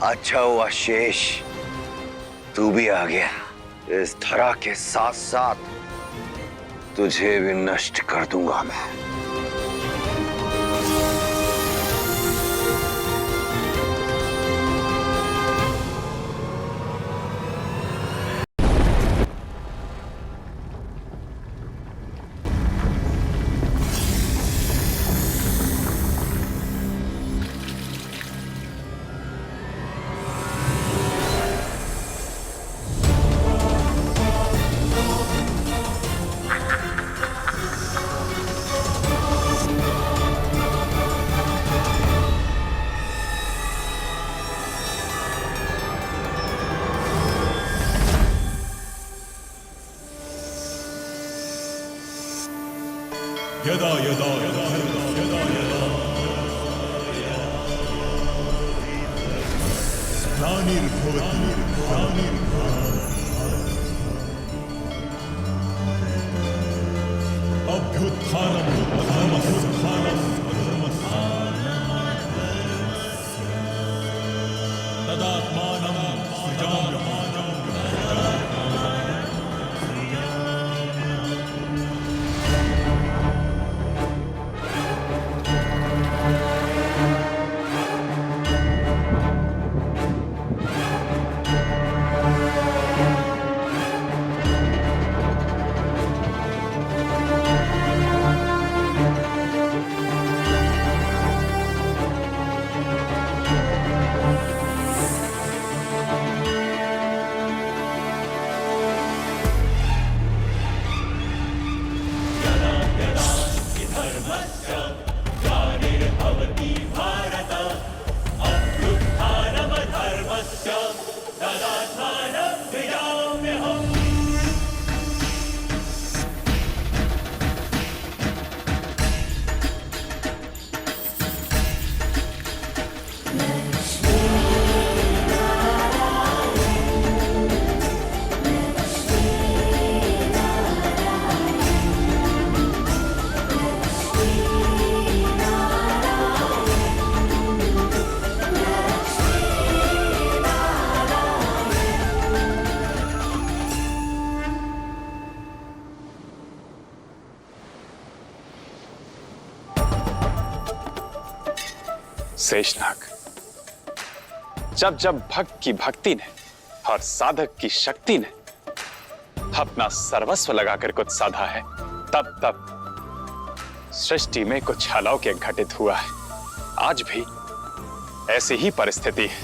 अच्छा हुआ शेष, तू भी आ गया। इस धरा के साथ साथ तुझे भी नष्ट कर दूंगा मैं। यदा यदा यदा यदा यदा ग्लानिर्भवति अभ्युत्थानम् अधर्मस्य तदात्मानं सृजाम्यहम्। शेषनाग, जब जब भक्त की भक्ति ने और साधक की शक्ति ने अपना सर्वस्व लगाकर कुछ साधा है, तब तब सृष्टि में कुछ अलौकिक घटित हुआ है। आज भी ऐसी ही परिस्थिति है।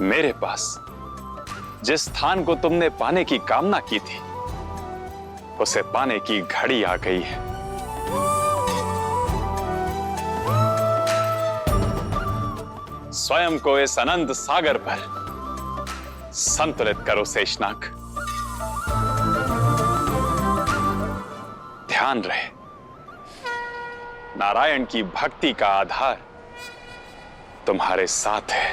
मेरे पास जिस स्थान को तुमने पाने की कामना की थी, उसे पाने की घड़ी आ गई है। स्वयं को इस अनंत सागर पर संतुलित करो शेषनाग। ध्यान रहे, नारायण की भक्ति का आधार तुम्हारे साथ है।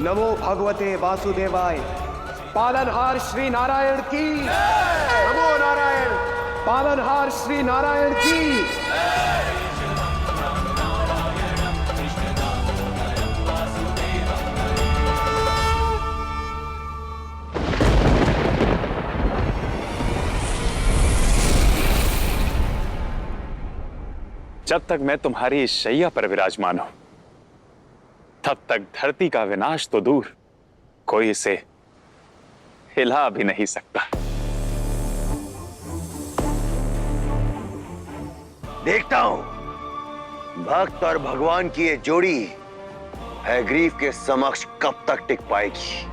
नमो भगवते वासुदेवाय। पालनहार श्री नारायण की नमो नारायण। पालनहार श्री नारायण की। जब तक मैं तुम्हारी इस शैया पर विराजमान हूं, तब तक धरती का विनाश तो दूर, कोई इसे हिला भी नहीं सकता। देखता हूं भक्त और भगवान की ये जोड़ी हैग्रीव के समक्ष कब तक टिक पाएगी।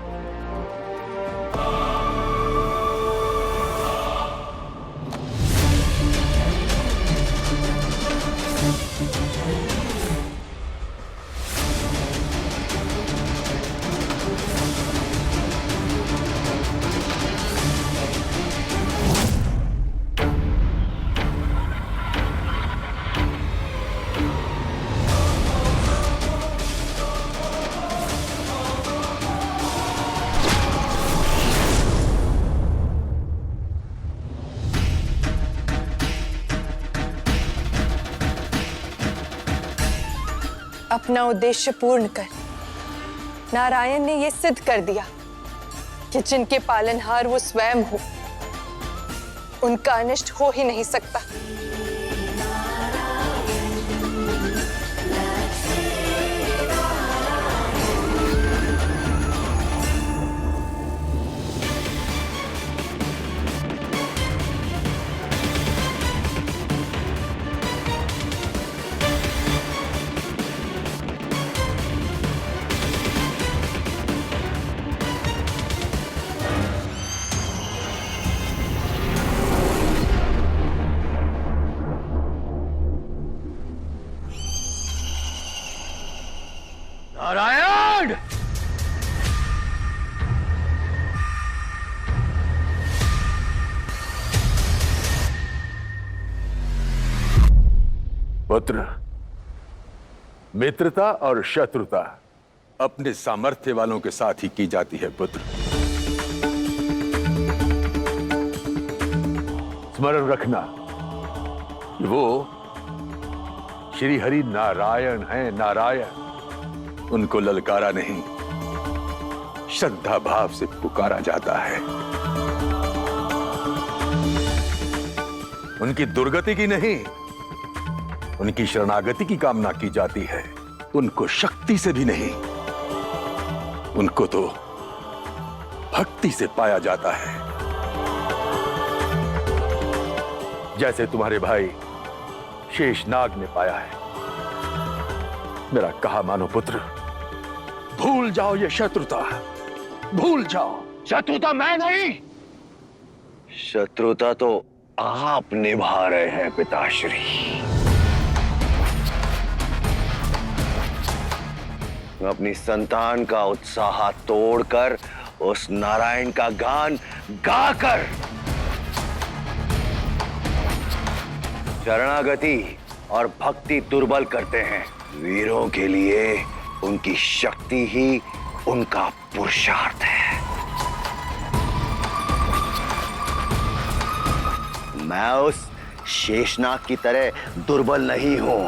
अपना उद्देश्य पूर्ण कर नारायण ने यह सिद्ध कर दिया कि जिनके पालनहार वो स्वयं हो, उनका अनिष्ट हो ही नहीं सकता। नारायण! पुत्र, मित्रता और शत्रुता अपने सामर्थ्य वालों के साथ ही की जाती है पुत्र। स्मरण रखना कि वो श्री हरि नारायण हैं, नारायण। उनको ललकारा नहीं, श्रद्धा भाव से पुकारा जाता है। उनकी दुर्गति की नहीं, उनकी शरणागति की कामना की जाती है। उनको शक्ति से भी नहीं, उनको तो भक्ति से पाया जाता है। जैसे तुम्हारे भाई शेषनाग ने पाया है। मेरा कहा मानो पुत्र, भूल जाओ ये शत्रुता, भूल जाओ। शत्रुता मैं नहीं, शत्रुता तो आप निभा रहे हैं पिताश्री। अपनी संतान का उत्साह तोड़कर उस नारायण का गान गाकर शरणागति और भक्ति दुर्बल करते हैं। वीरों के लिए उनकी शक्ति ही उनका पुरुषार्थ है। मैं उस शेषनाग की तरह दुर्बल नहीं हूं।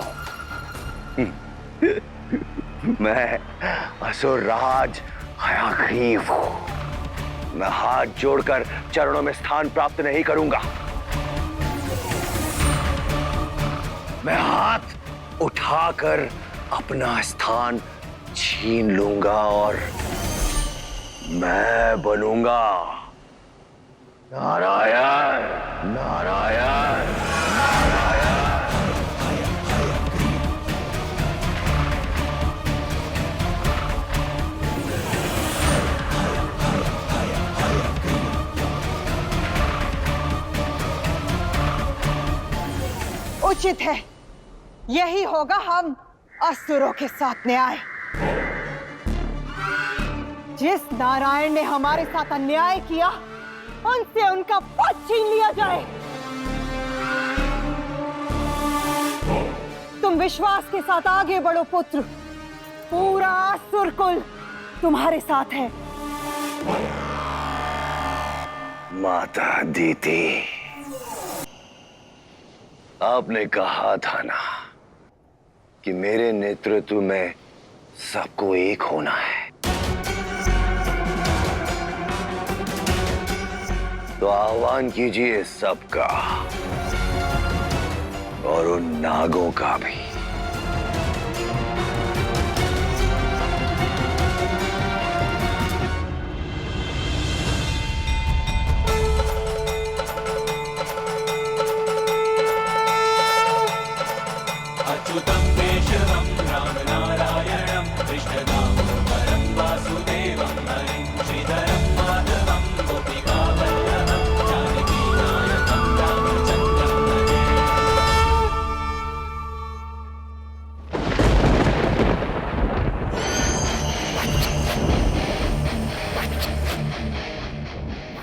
मैं असुर राज हयग्रीव हूं। मैं हाथ जोड़कर चरणों में स्थान प्राप्त नहीं करूंगा। मैं हाथ उठाकर अपना स्थान छीन लूंगा और मैं बनूंगा नारायण, नारायण, नारायण। उचित है, यही होगा हम असुरों के साथ न्याय। जिस नारायण ने हमारे साथ अन्याय किया, उनसे उनका पद छीन लिया जाए। तुम विश्वास के साथ आगे बढ़ो पुत्र, पूरा असुर कुल तुम्हारे साथ है। माता दीदी, आपने कहा था ना कि मेरे नेतृत्व में सबको एक होना है, तो आह्वान कीजिए सबका और उन नागों का भी। अच्युतं केशवं रामनारायणं कृष्णदामोदरं परं वासुदेवं हरिं श्रीधरं माधवं गोपिकावल्लभं जानकीनायकं रामचन्द्रं भजे।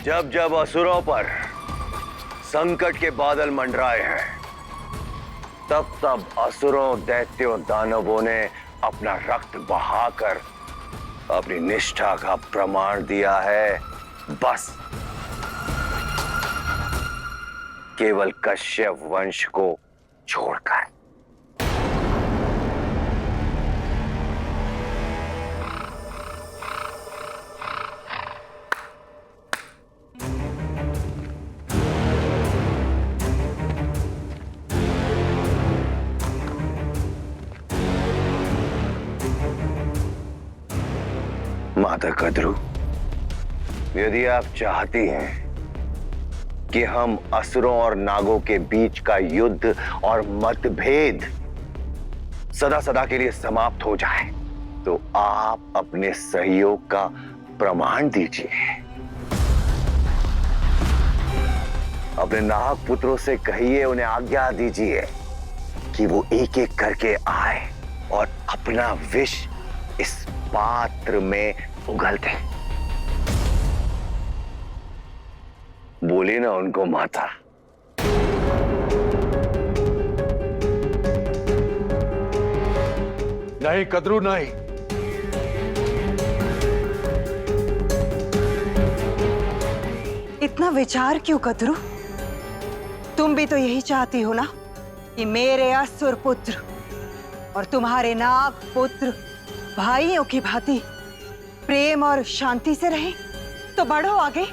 जब जब असुरों पर संकट के बादल मंडराए हैं, तब तब असुरों, दैत्यों, दानवों ने अपना रक्त बहाकर अपनी निष्ठा का प्रमाण दिया है। बस केवल कश्यप वंश को छोड़कर। माता कद्रू, यदि आप चाहती हैं कि हम असुरों और नागों के बीच का युद्ध और मतभेद सदा सदा के लिए समाप्त हो जाए, तो आप अपने सहयोग का प्रमाण दीजिए। अपने नाग पुत्रों से कहिए, उन्हें आज्ञा दीजिए कि वो एक एक करके आए और अपना विष इस पात्र में उगल दे। बोली ना उनको माता। नहीं कद्रू, नहीं। इतना विचार क्यों कद्रू? तुम भी तो यही चाहती हो ना कि मेरे असुर पुत्र और तुम्हारे नाग पुत्र भाइयों की भांति प्रेम और शांति से रहें। तो बढ़ो आगे,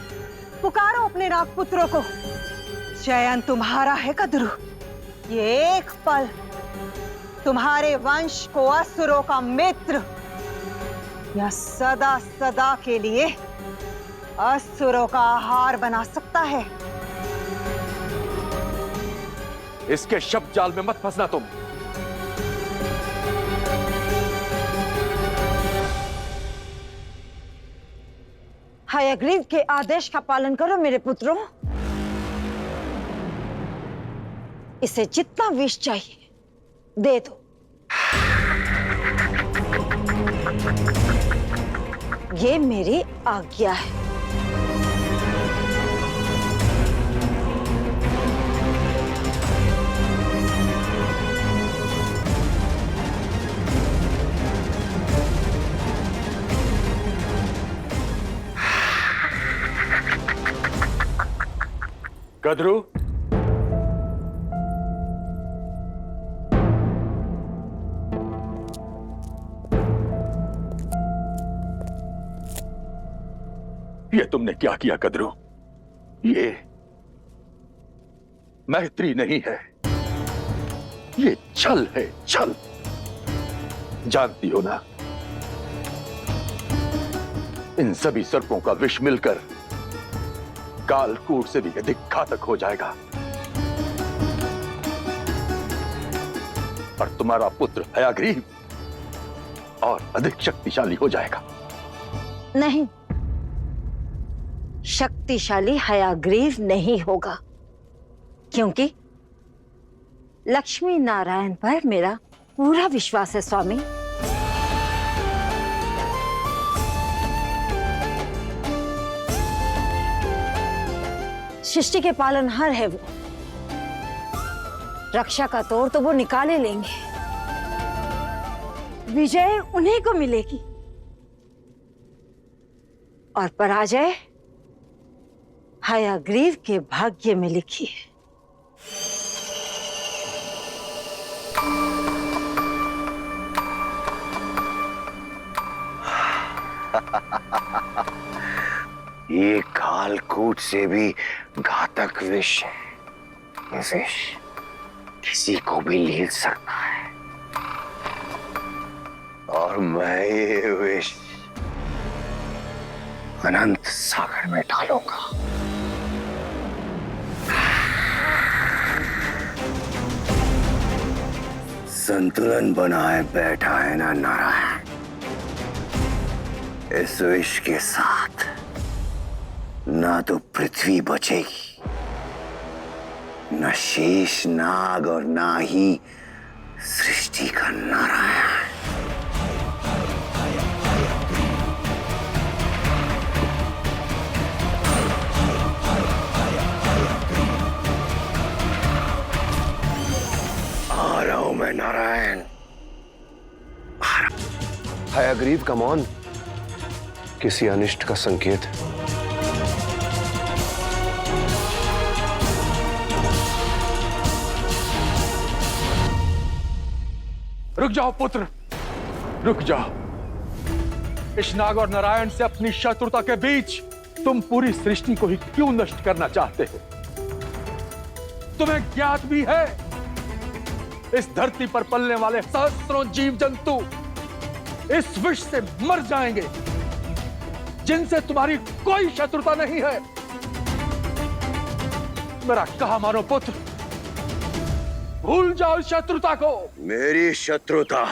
पुकारो अपने नाग पुत्रों को। चयन तुम्हारा है कद्रू। ये एक पल तुम्हारे वंश को असुरों का मित्र या सदा सदा के लिए असुरों का आहार बना सकता है। इसके शब्द जाल में मत फंसना तुम। हयग्रीव के आदेश का पालन करो मेरे पुत्रों। इसे जितना विष चाहिए दे दो। ये मेरी आज्ञा है। कद्रू, ये तुमने क्या किया कद्रू? ये मैत्री नहीं है, ये छल है, छल। जानती हो ना, इन सभी सर्पों का विष मिलकर कालकूट से भी अधिक घातक हो जाएगा और तुम्हारा पुत्र हयग्रीव और अधिक शक्तिशाली हो जाएगा। नहीं, शक्तिशाली हयग्रीव नहीं होगा, क्योंकि लक्ष्मी नारायण पर मेरा पूरा विश्वास है स्वामी। सृष्टि के पालनहार है वो। रक्षा का तौर तो वो निकाले लेंगे, विजय उन्हीं को मिलेगी और पराजय हयग्रीव के भाग्य में लिखी है। ये कालकूट से भी घातक विष है। ये विष किसी को भी लील सकता है और मैं ये विष अनंत सागर में डालूंगा। संतुलन बनाए बैठा है ना नारायण। इस विष के साथ ना तो पृथ्वी बचेगी, न शेष नाग और ना ही सृष्टि का नारायण। आ रहा हूं मैं नारायण। हयग्रीव का मौन किसी अनिष्ट का संकेत है। रुक जाओ पुत्र, रुक जाओ। इस नाग और नारायण से अपनी शत्रुता के बीच तुम पूरी सृष्टि को ही क्यों नष्ट करना चाहते हो? तुम्हें ज्ञात भी है इस धरती पर पलने वाले सहस्त्रों जीव जंतु इस विष से मर जाएंगे जिनसे तुम्हारी कोई शत्रुता नहीं है। मेरा कहा मानो पुत्र, भूल जाओ शत्रुता को। मेरी शत्रुता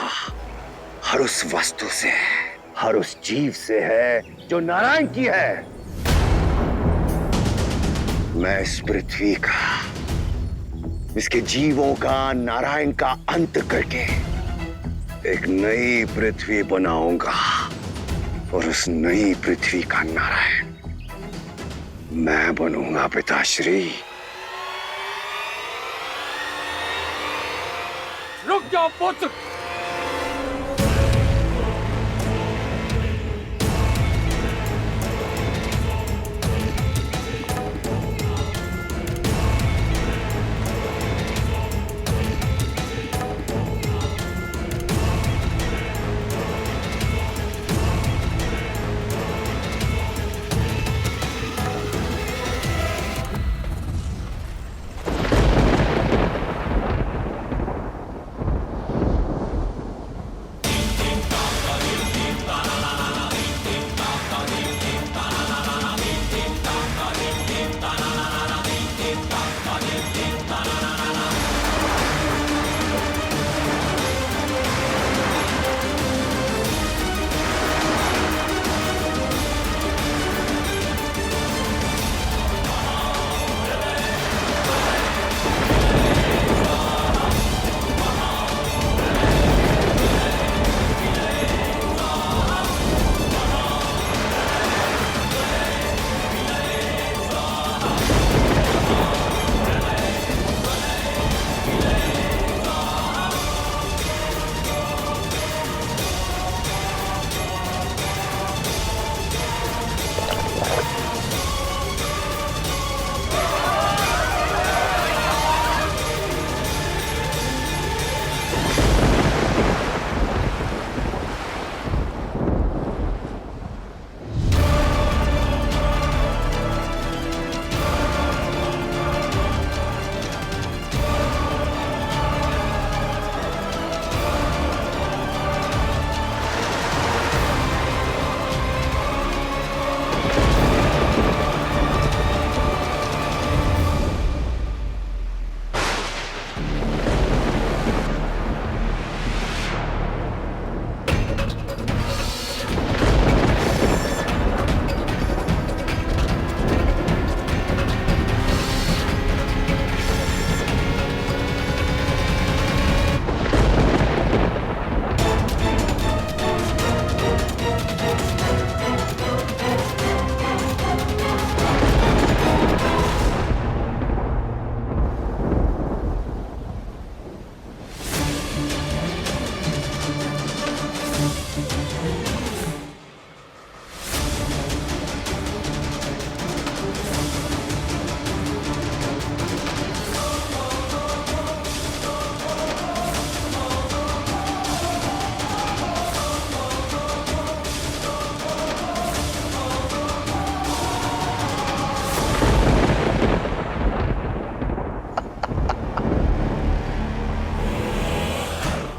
हर उस वस्तु से है, हर उस जीव से है जो नारायण की है। मैं इस पृथ्वी का, इसके जीवों का, नारायण का अंत करके एक नई पृथ्वी बनाऊंगा और उस नई पृथ्वी का नारायण मैं बनूंगा पिताश्री। रुक जाओ पुत्र।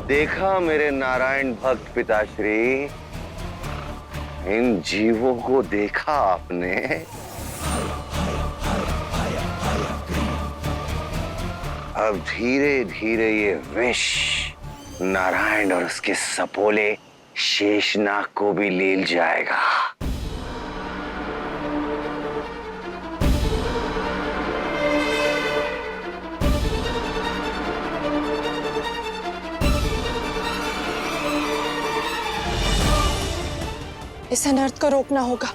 देखा मेरे नारायण भक्त पिताश्री, इन जीवों को देखा आपने? अब धीरे धीरे ये विष नारायण और उसके सपोले शेषनाग को भी ले जाएगा। इस अनर्थ को रोकना होगा,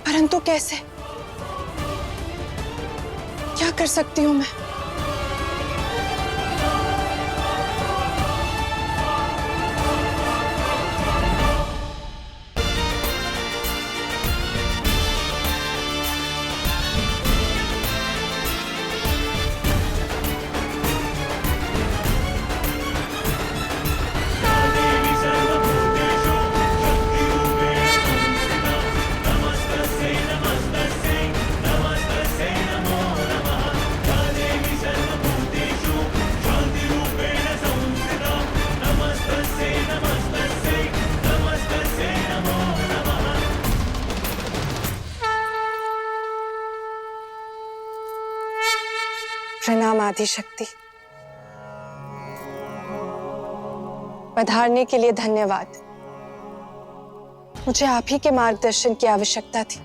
परंतु कैसे? क्या कर सकती हूं मैं? प्रणाम आदिशक्ति। पधारने के लिए धन्यवाद। मुझे आप ही के मार्गदर्शन की आवश्यकता थी।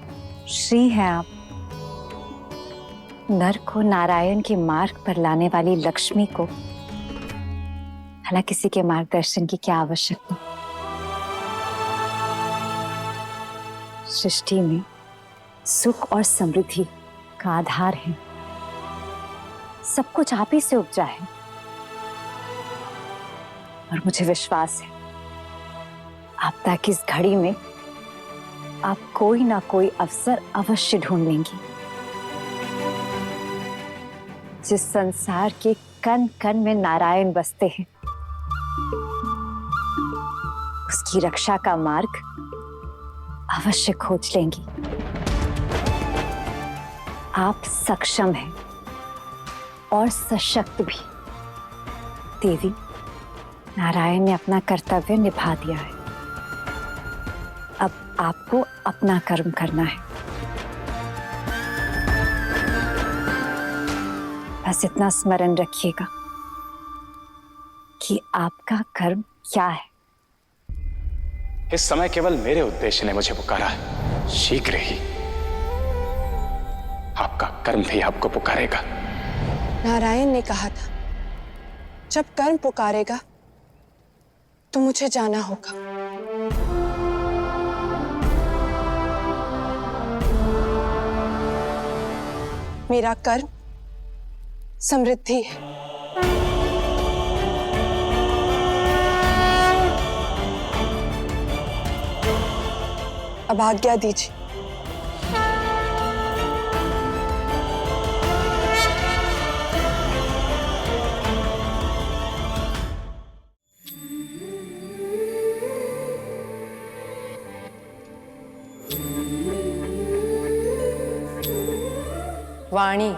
श्री हैं आप। नर को नारायण के मार्ग पर लाने वाली लक्ष्मी को भला किसी के मार्गदर्शन की क्या आवश्यकता? सृष्टि में सुख और समृद्धि का आधार है। सब कुछ आप ही से उपजा है और मुझे विश्वास है आपदा की इस घड़ी में आप कोई ना कोई अवसर अवश्य ढूंढ लेंगी। जिस संसार के कण कण में नारायण बसते हैं, उसकी रक्षा का मार्ग अवश्य खोज लेंगी। आप सक्षम हैं और सशक्त भी। देवी, नारायण ने अपना कर्तव्य निभा दिया है। अब आपको अपना कर्म करना है। बस इतना स्मरण रखिएगा कि आपका कर्म क्या है। इस समय केवल मेरे उद्देश्य ने मुझे पुकारा है। शीघ्र ही आपका कर्म भी आपको पुकारेगा। नारायण ने कहा था, जब कर्म पुकारेगा तो मुझे जाना होगा। मेरा कर्म समृद्धि है। अब आज्ञा दीजिए। वाणी